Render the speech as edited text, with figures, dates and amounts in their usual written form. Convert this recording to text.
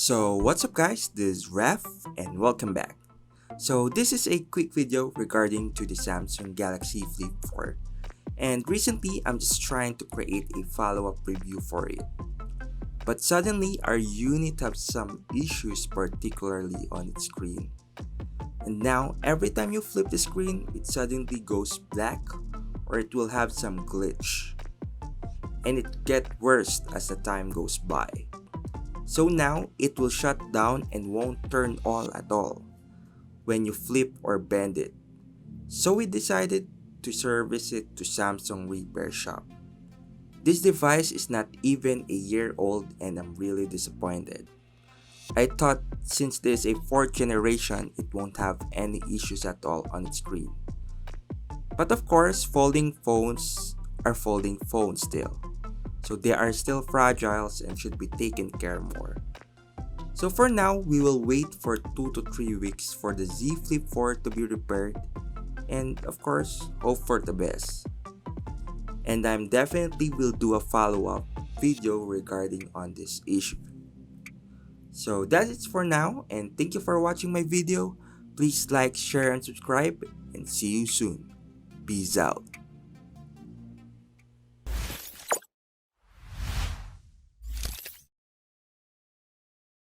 So what's up guys, this is Raf and welcome back. So this is a quick video regarding to the Samsung Galaxy Flip 4 and recently I'm just trying to create a follow-up review for it. But suddenly our unit has some issues particularly on its screen. And now every time you flip the screen it suddenly goes black or it will have some glitch. And it gets worse as the time goes by. So now it will shut down and won't turn on at all when you flip or bend it. So we decided to service it to Samsung Repair Shop. This device is not even a year old and I'm really disappointed. I thought since this is a 4th generation it won't have any issues at all on its screen. But of course folding phones are folding phones still. So they are still fragile and should be taken care more. So for now, we will wait for 2 to 3 weeks for the Z Flip 4 to be repaired and of course, hope for the best. And I'm definitely will do a follow-up video regarding on this issue. So that's it for now and thank you for watching my video. Please like, share and subscribe and see you soon. Peace out.